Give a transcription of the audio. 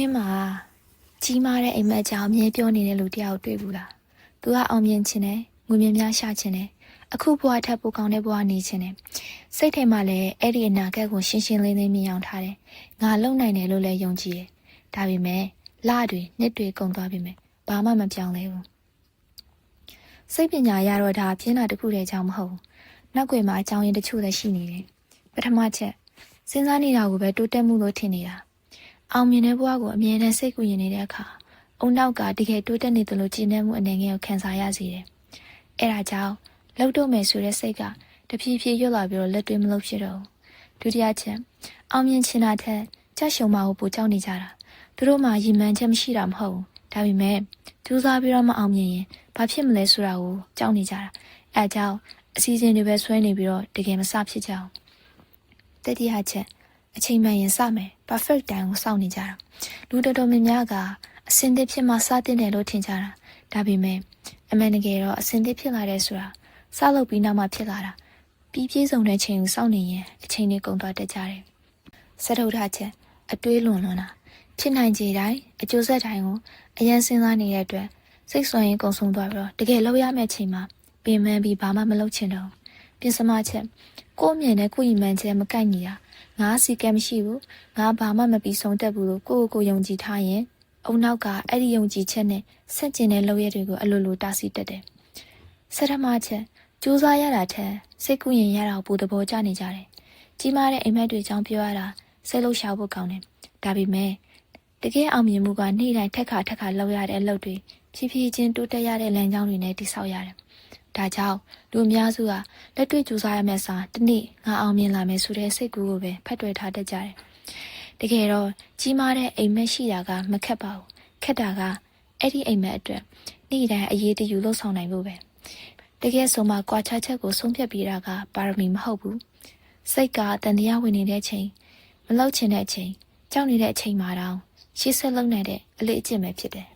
င်းမှာကြီးမားတဲ့အိမ်မက်ကြောင့်အမြဲပြောနေတဲ့လူတယောက်တွေ့ဘူးလား။ तू ကအောင်မြင်ခြင်းနဲ့ငွေမြများရှာခြင်းနဲ့အခုဘဝထပ်ပိုကောင်းတဲ့ဘဝနေခြင်းနဲ့စိတ်ထဲမှာလည်းအဲ့ဒီအနာဂတ်ကိုရှင်းရှင်းလင်းလင်းမြင်အောင်ထားတယ်။ငါလုံနိုင်တယ်လို့လည်းယုံကြည်တယ်။ဒါပေမဲ့လတွေနှစ်တွေကုန်သွားပြီမဲ့ဘာမှမပြောင်းလဲဘူး။စိတ်ပညာရတော့ဒါပြင်းတာတစ်ခုတည်းကြောင့်မဟုတ်ဘူး။နောက်ွယ်မှာအကြောင်းရင်းတချို့လည်းရှိနေတယ်။ပထမချက်စဉ်းစားနေတာကိုပဲတိုးတက်မှုလို့ထင်နေတာ။အောင်မြင်တဲ့ဘဝကိုအမြဲတမ်းစိတ်ကူးရင်နေတဲ့အခါအုံနောက်ကတကယ်တိုးတက်နေတယ်လို့ကြည်နပ်မှုအနေငယ်ကိုခံစားရစေတယ်။အဲ့ဒါကြောင့်လှုပ်တော့မယ်ဆိုတဲ့စိတ်ကတဖြည်းဖြည်းရွတ်လာပြီးတော့လက်တွေမလုပ်ဖြစ်တော့ဘူး။ဒုတိယချက်အောင်မြင်ချင်တာထက်ကြက်ရှုံမကိုပိုကြောက်နေကြတာ။သူတို့မှရည်မှန်းချက်မရှိတာမဟုတ်ဘူး။ဒါပေမဲ့ကြိုးစားပြီးတော့မအောင်မြင်ရင်ဘာဖြစ်မလဲဆိုတာကိုကြောက်နေကြတာ။အဲကြောင့်အစီအစဉ်တွေပဲဆွဲနေပြီးတော့တကယ်မစဖြစ်ကြအောင်။တတိယချက်အချိန်မှန်ရင်စမယ် perfect time ကိုစောင့်နေကြတာလူတော်တော်များများကအစင်သစ်ဖြစ်မှစတင်တယ်လို့ထင်ကြတာဒါပေမဲ့အမှန်တကယ်တော့အစင်သစ်ဖြစ်လာတဲ့ဆိုတာစလုပ်ပြီးနောက်မှဖြစ်လာတာပြီးပြည့်စုံတဲ့ချိန်ကိုစောင့်နေရင်အချိန်တွေကုန်သွားတတ်ကြတယ်စတုထချက်အတွေးလွန်တာဖြစ်နိုင်ခြေတိုင်းအကျိုးဆက်တိုင်းကိုအရင်စဉ်းစားနေတဲ့အတွက်စိတ်ဆွမ်းရင်ကုန်ဆုံးသွားပြီးတော့တကယ်လောက်ရမယ့်ချိန်မှာပင်ပန်းပြီးဘာမှမလုပ်ချင်တော့ပြင်စမချက်ကိုယ့်အမြင်နဲ့ကိုယ့်ရည်မှန်းချက်မကိုက်ညီတာငါစီကံမရှိဘူးငါဘာမှမပြီးဆုံးတတ်ဘူးလို့ကိုယုံကြည်ထားရင်အုံနောက်ကအဲ့ဒီယုံကြည်ချက်နဲ့ဆက်ကျင်တဲ့လုပ်ရတွေကိုအလိုလိုတားဆီးတတ်တယ်ဆရမချက်ကြိုးစားရတာထက်စိတ်ကူးရင်ရတာကိုပိုသဘောကျနေကြတယ်ကြီးမားတဲ့အိမ်မက်တွေအကြောင်းပြောရတာစိတ်လှုပ်ရှားဖို့ကောင်းတယ်ဒါပေမဲ့တကယ်အောင်မြင်မှုကနေ့တိုင်းထက်ခါလုပ်ရတဲ့အလုပ်တွေဖြည်းဖြည်းချင်းတိုးတက်ရတဲ့လမ်းကြောင်းတွေနဲ့တည်ဆောက်ရတယ်ဒါကြောင့်လူအများစုကလက်တွေ့ကြိုးစားရမယ့်စာတစ်နေ့ငါအောင်မြင်လာမယ်ဆိုတဲ့စိတ်ကူးကိုပဲဖတ်တွေ့ထားတတ်ကြတယ်။တကယ်တော့ကြီးမားတဲ့အိမ်မက်ရှိတာကမခက်ပါဘူး။ခက်တာကအဲ့ဒီအိမ်မက်အတွက်နေ့တိုင်းအရေးတယူလှုပ်ဆောင်နိုင်ဖို့ပဲ။တကယ်ဆိုမှကြွားချချက်ကိုဆုံးဖြတ်ပြီးတာကပါရမီမဟုတ်ဘူး။စိတ်ကတန်တရားဝင်နေတဲ့အချိန်မလောက်ချင်တဲ့အချိန်ကြောက်နေတဲ့အချိန်မှာတောင်ရှေ့ဆက်လုံနိုင်တဲ့အလေးအကျင့်ပဲဖြစ်တယ်။